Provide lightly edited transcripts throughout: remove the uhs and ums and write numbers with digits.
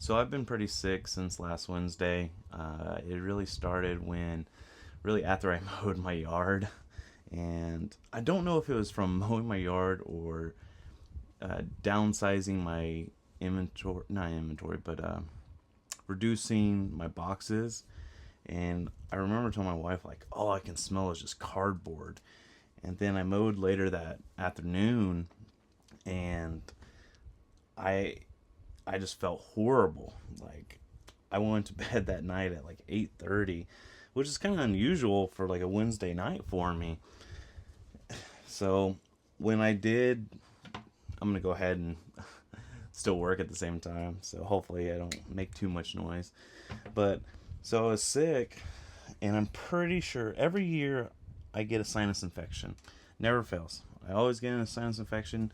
So I've been pretty sick since last Wednesday. It really started really after I mowed my yard. And I don't know if it was from mowing my yard or downsizing my inventory, not inventory, but reducing my boxes. And I remember telling my wife, like, all I can smell is just cardboard. And then I mowed later that afternoon, and I I just felt horrible. Like, I went to bed that night at like 8:30, which is kind of unusual for like a Wednesday night for me. So when I did, I'm gonna go ahead and still work at the same time. So hopefully I don't make too much noise. But so I was sick, and I'm pretty sure every year I get a sinus infection. Never fails. I always get a sinus infection.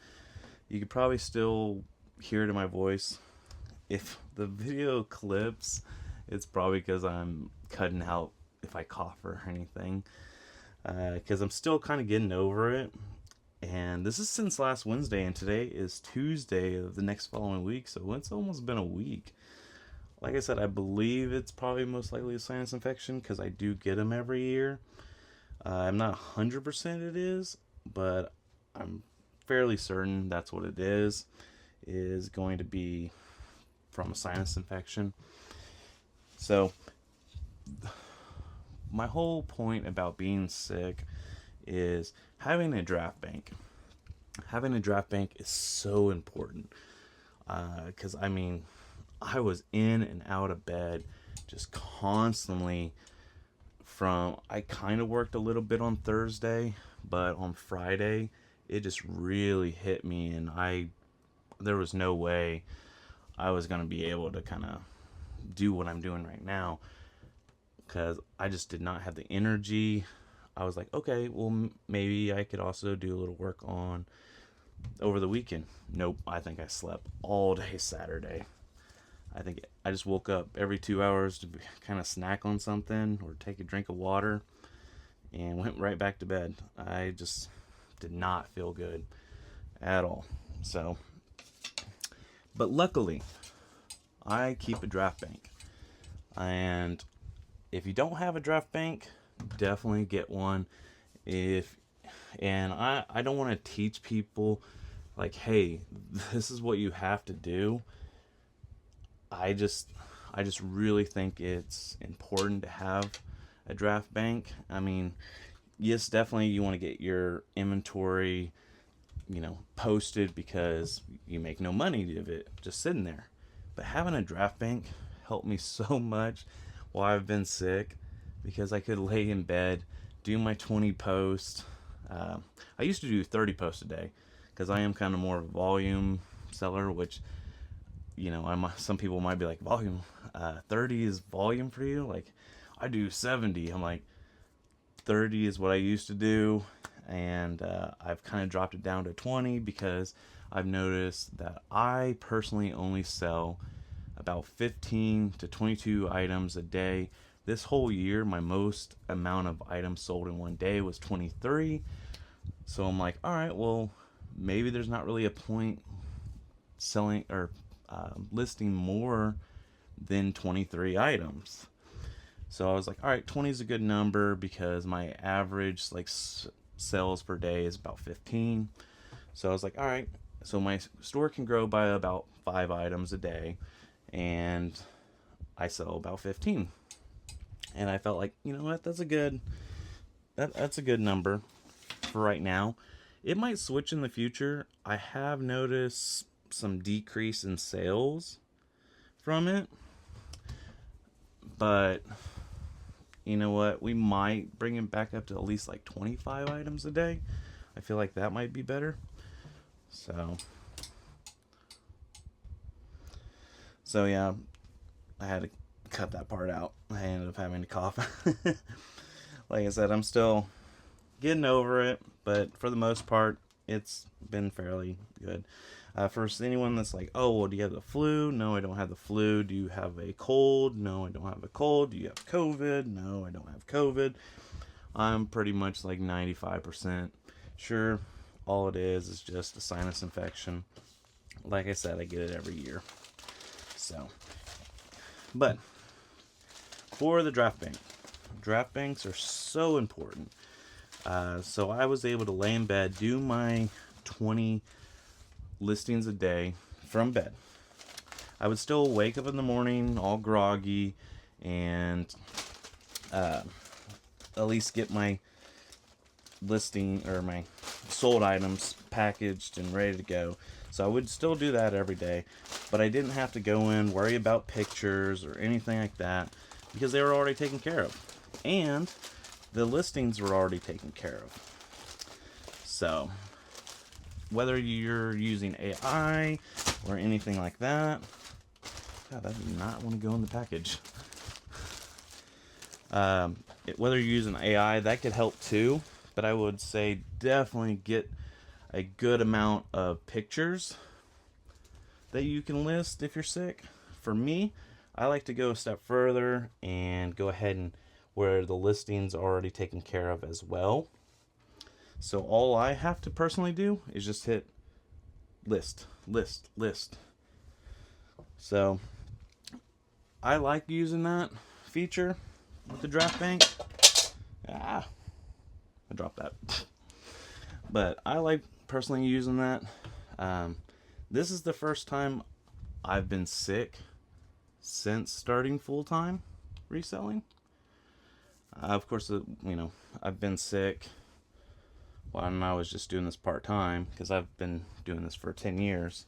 You could probably still hear it in my voice. If the video clips, it's probably because I'm cutting out if I cough or anything. Because I'm still kind of getting over it. And this is since last Wednesday, and today is Tuesday of the next following week, so it's almost been a week. Like I said, I believe it's probably most likely a sinus infection because I do get them every year. I'm not 100% it is, but I'm fairly certain that's what it is going to be from a sinus infection. So, my whole point about being sick is having a draft bank. Having a draft bank is so important because I was in and out of bed just constantly. I kind of worked a little bit on Thursday, but on Friday it just really hit me, and there was no way I was going to be able to kind of do what I'm doing right now because I just did not have the energy. I was like, okay, well, maybe I could also do a little work on over the weekend. Nope, I think I slept all day Saturday. I think I just woke up every 2 hours to kind of snack on something or take a drink of water and went right back to bed. I just did not feel good at all. So, but luckily, I keep a draft bank. And if you don't have a draft bank, definitely get one. If and I don't want to teach people like, hey, this is what you have to do. I just really think it's important to have a draft bank. I mean, yes, definitely you want to get your inventory, posted because you make no money of it just sitting there. But having a draft bank helped me so much while I've been sick because I could lay in bed, do my 20 posts. I used to do 30 posts a day because I am kind of more of a volume seller, which some people might be like, volume, 30 is volume for you? Like, I do 70. I'm like, 30 is what I used to do, and I've kind of dropped it down to 20 because I've noticed that I personally only sell about 15 to 22 items a day. This whole year, my most amount of items sold in one day was 23. So I'm like, all right, well, maybe there's not really a point selling or listing more than 23 items. So I was like, all right, 20 is a good number because my average sales per day is about 15. So I was like, all right, so my store can grow by about 5 items a day, and I sell about 15. And I felt like, you know what, that's a good number for right now. It might switch in the future. I have noticed some decrease in sales from it, but you know what, we might bring it back up to at least like 25 items a day. I feel like that might be better. So yeah, I had to cut that part out. I ended up having to cough. Like I said, I'm still getting over it, but for the most part it's been fairly good. For anyone that's like, oh, well, do you have the flu? No, I don't have the flu. Do you have a cold? No, I don't have a cold. Do you have COVID? No, I don't have COVID. I'm pretty much like 95% sure all it is just a sinus infection. Like I said, I get it every year. So, but for the draft banks are so important. So I was able to lay in bed, do my 20 listings a day from bed. I would still wake up in the morning all groggy and at least get my listing or my sold items packaged and ready to go. So I would still do that every day, but I didn't have to go in, worry about pictures or anything like that because they were already taken care of. And the listings were already taken care of. So whether you're using AI or anything like that, God, I do not want to go in the package. Whether you're using AI, that could help too, but I would say definitely get a good amount of pictures that you can list if you're sick. For me, I like to go a step further and go ahead and where the listing's already taken care of as well. So all I have to personally do is just hit list. So I like using that feature with the draft bank. I dropped that. But I like personally using that. This is the first time I've been sick since starting full-time reselling. Of course, I've been sick when I was just doing this part-time because I've been doing this for 10 years.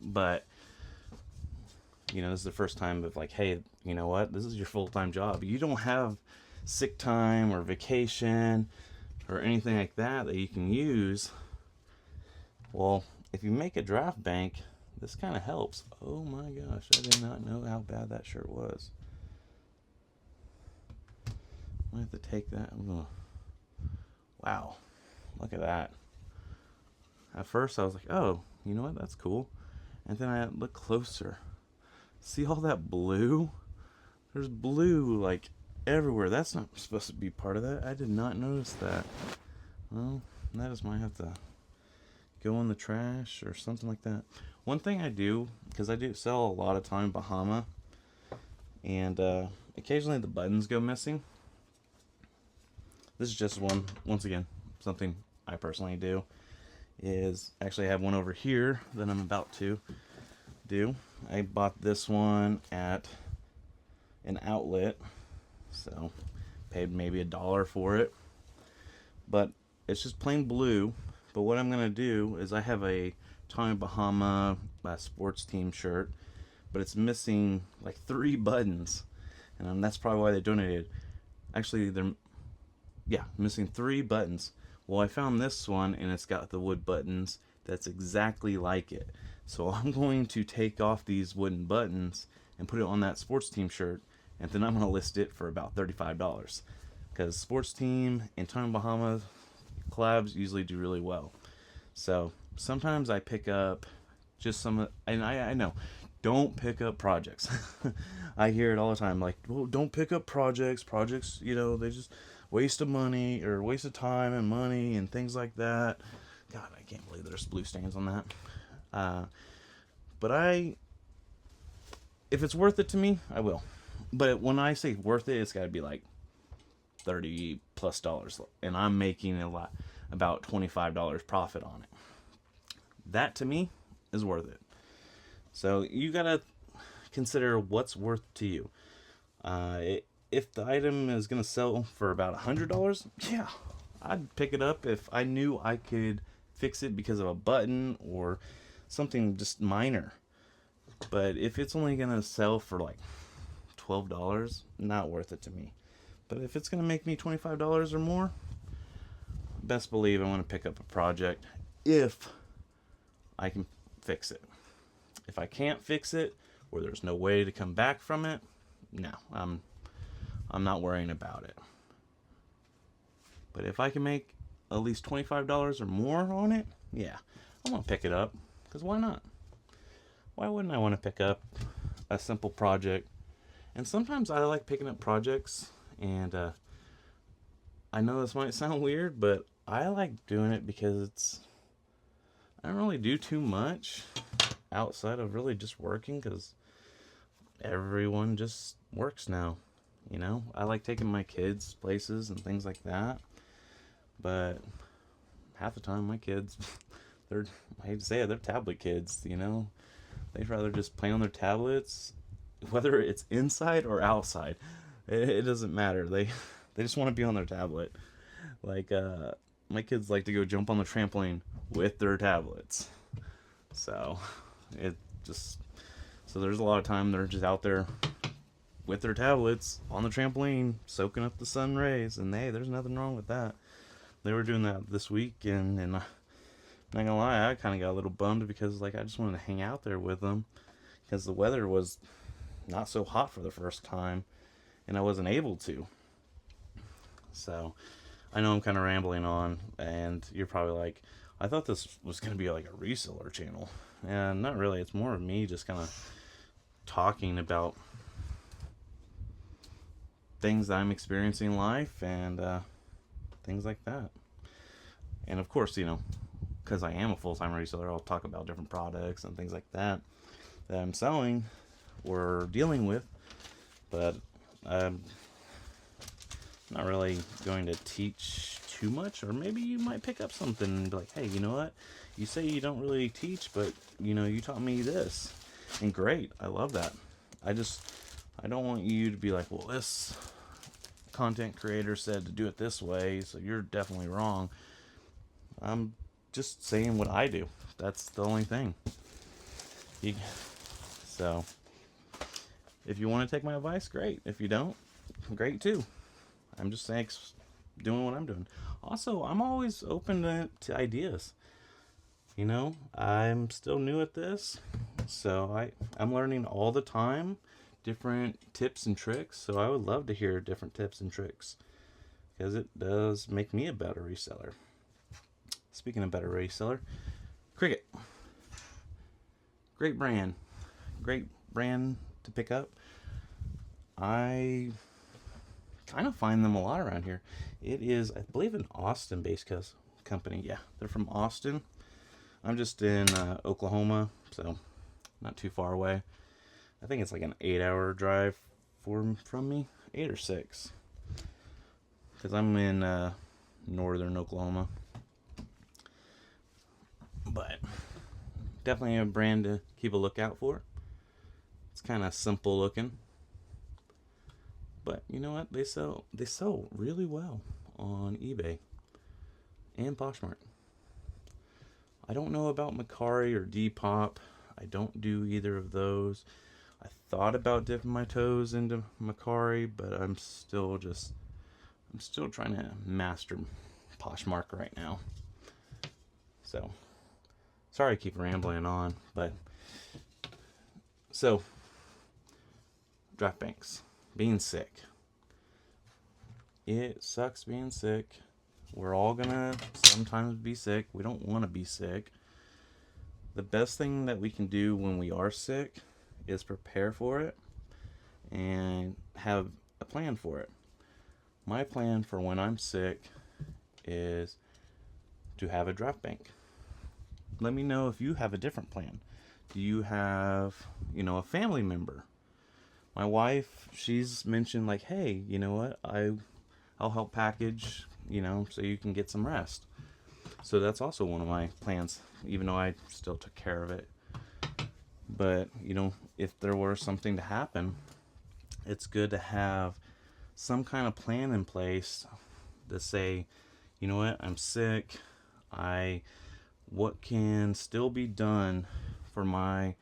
But, this is the first time of like, hey, you know what? This is your full-time job. You don't have sick time or vacation or anything like that you can use. Well, if you make a draft bank, this kind of helps. Oh my gosh, I did not know how bad that shirt was. I have to take that. Wow, look at that. At first I was like, oh, you know what, that's cool. And then I look closer. See all that blue? There's blue like everywhere. That's not supposed to be part of that. I did not notice that. Well, that just might have to go in the trash or something like that. One thing I do, because I do sell a lot of Tommy Bahama, and occasionally the buttons go missing. This is just once again, something I personally do, is actually I have one over here that I'm about to do. I bought this one at an outlet, so paid maybe $1 for it, but it's just plain blue. But what I'm gonna do is I have a Tommy Bahama sports team shirt, but it's missing like 3 buttons, and that's probably why they donated. Actually, they're missing 3 buttons. Well, I found this one and it's got the wood buttons that's exactly like it. So I'm going to take off these wooden buttons and put it on that sports team shirt, and then I'm going to list it for about $35, because sports team and Tommy Bahama collabs usually do really well. So sometimes I pick up just some, and I know, don't pick up projects. I hear it all the time, like, well, don't pick up projects, they just waste of money or waste of time and money and things like that. God, I can't believe there's blue stains on that. But if it's worth it to me, I will. But when I say worth it, it's got to be like $30+, and I'm making about $25 profit on it. That to me is worth it. So you gotta consider what's worth to you. If the item is gonna sell for about $100, yeah, I'd pick it up if I knew I could fix it because of a button or something just minor. But if it's only gonna sell for like $12, not worth it to me. But if it's gonna make me $25 or more, best believe I want to pick up a project if I can fix it. If I can't fix it, or there's no way to come back from it, no, I'm not worrying about it. But if I can make at least $25 or more on it, yeah, I'm gonna pick it up. Because why not? Why wouldn't I want to pick up a simple project? And sometimes I like picking up projects, and I know this might sound weird, but I like doing it because I don't really do too much. outside of really just working, because everyone just works now. I like taking my kids places and things like that, but half the time my kids, I hate to say it, they're tablet kids. They'd rather just play on their tablets, whether it's inside or outside. It doesn't matter. They just want to be on their tablet. Like, my kids like to go jump on the trampoline with their tablets. So it just so there's a lot of time they're just out there with their tablets on the trampoline, soaking up the sun rays, and hey, there's nothing wrong with that. They were doing that this week, and I'm not gonna lie, I kind of got a little bummed because I just wanted to hang out there with them because the weather was not so hot for the first time, and I wasn't able to. So I know I'm kind of rambling on, and you're probably like, I thought this was going to be like a reseller channel. And not really. It's more of me just kind of talking about things that I'm experiencing in life and things like that. And of course, because I am a full-time reseller, I'll talk about different products and things like that I'm selling or dealing with. But I'm not really going to teach too much, or maybe you might pick up something and be like, hey, you know what? You say you don't really teach, but you taught me this. And great, I love that. I don't want you to be like, well, this content creator said to do it this way, so you're definitely wrong. I'm just saying what I do. That's the only thing. So, if you want to take my advice, great. If you don't, great too. I'm just saying, doing what I'm doing. Also, I'm always open to ideas. I'm still new at this, so I'm learning all the time, different tips and tricks. So I would love to hear different tips and tricks, because it does make me a better reseller. Speaking of better reseller, Cricut. Great brand to pick up. I kind of find them a lot around here. It is, I believe, an Austin-based company. Yeah, they're from Austin. I'm just in Oklahoma, so not too far away. I think it's like an 8-hour drive from me, 8 or 6, because I'm in northern Oklahoma. But definitely a brand to keep a lookout for. It's kind of simple looking, but you know what? They sell really well on eBay and Poshmark. I don't know about Macari or Depop. I don't do either of those. I thought about dipping my toes into Macari, but I'm still trying to master Poshmark right now. So, sorry I keep rambling on, but so draft banks, being sick. It sucks being sick. We're all gonna sometimes be sick. We don't want to be sick. The best thing that we can do when we are sick is prepare for it and have a plan for it. My plan for when I'm sick is to have a draft bank. Let me know if you have a different plan. Do you have, a family member? My wife, she's mentioned like, hey, you know what? I'll help package, so you can get some rest. So that's also one of my plans, even though I still took care of it. But, if there were something to happen, it's good to have some kind of plan in place to say, you know what, I'm sick. What can still be done for my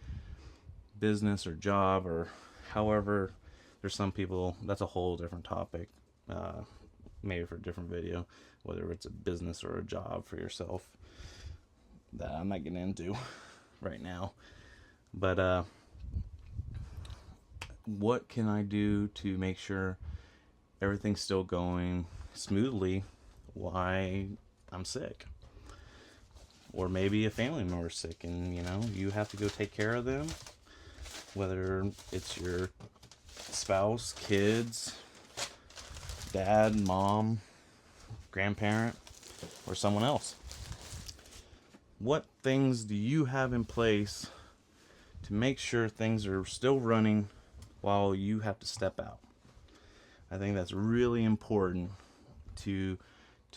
business or job, or however. There's some people, that's a whole different topic, maybe for a different video, whether it's a business or a job for yourself, that I'm not getting into right now. But what can I do to make sure everything's still going smoothly while I'm sick? Or maybe a family member's sick and, you have to go take care of them, whether it's your spouse, kids, dad, mom, grandparent, or someone else. What things do you have in place to make sure things are still running while you have to step out. I think that's really important to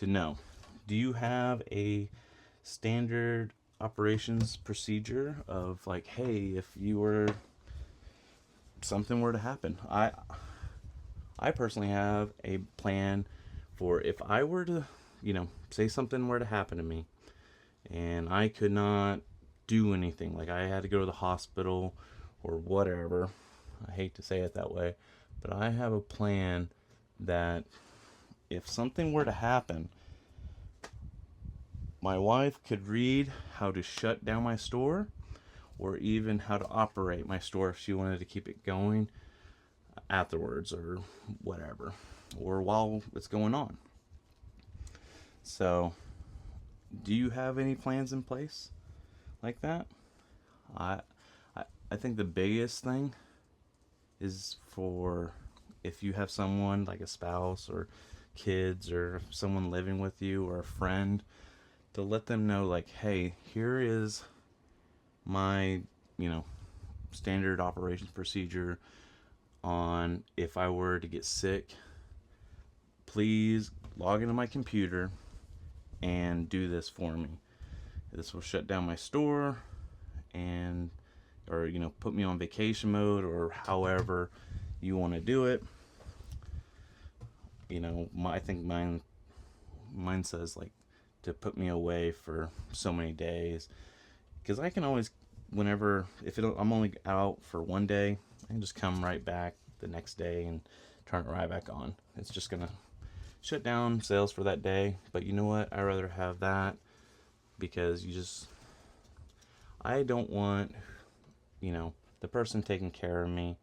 know. Do you have a standard operations procedure of like, hey, if something were to happen? I personally have a plan for if I were to, say something were to happen to me and I could not do anything, like I had to go to the hospital or whatever. I hate to say it that way, but I have a plan that if something were to happen, my wife could read how to shut down my store or even how to operate my store if she wanted to keep it going afterwards or whatever, or while it's going on. So, do you have any plans in place like that? I I think the biggest thing is for if you have someone like a spouse or kids or someone living with you or a friend, to let them know like, hey, here is my, standard operations procedure on if I were to get sick, please log into my computer and do this for me. This will shut down my store and or put me on vacation mode or however you want to do it. I think mine says like to put me away for so many days, because I can always, whenever, I'm only out for one day, I can just come right back the next day and turn it right back on. It's just gonna shut down sales for that day. But you know what? I'd rather have that, because I don't want, the person taking care of me,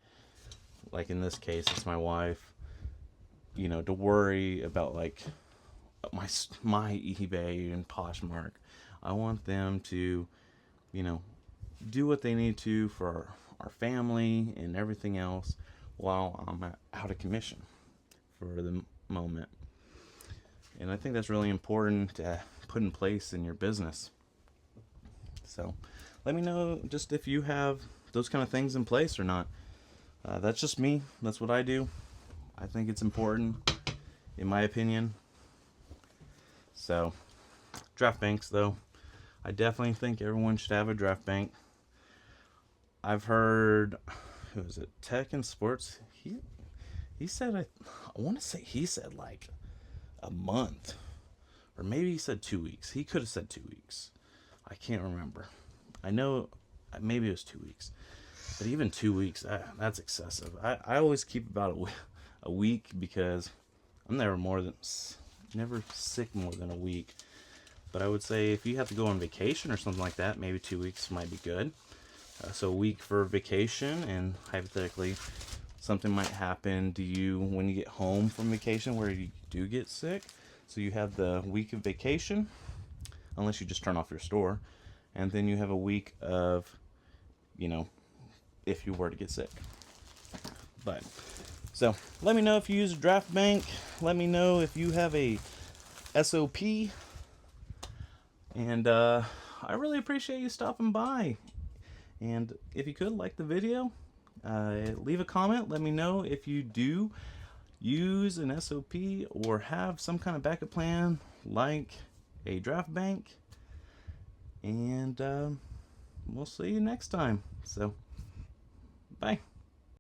like in this case, it's my wife, to worry about like my eBay and Poshmark. I want them to, do what they need to for our family and everything else while I'm out of commission for the moment. And I think that's really important to put in place in your business. So let me know just if you have those kind of things in place or not. That's just me. That's what I do. I think it's important, in my opinion. So, draft banks, though, I definitely think everyone should have a draft bank. I've heard, who is it, Tech and Sports, he said, I want to say he said like a month, or maybe he said 2 weeks. He could have said 2 weeks. I can't remember. I know maybe it was 2 weeks, but even 2 weeks, that's excessive. I always keep about a week, because I'm never sick more than a week. But I would say if you have to go on vacation or something like that, maybe 2 weeks might be good. So a week for vacation, and hypothetically something might happen to you when you get home from vacation where you do get sick. So you have the week of vacation, unless you just turn off your store, and then you have a week of, if you were to get sick. But so let me know if you use a draft bank. Let me know if you have a SOP. And I really appreciate you stopping by. And if you could, like the video, leave a comment. Let me know if you do use an SOP or have some kind of backup plan like a draft bank. And we'll see you next time. So, bye.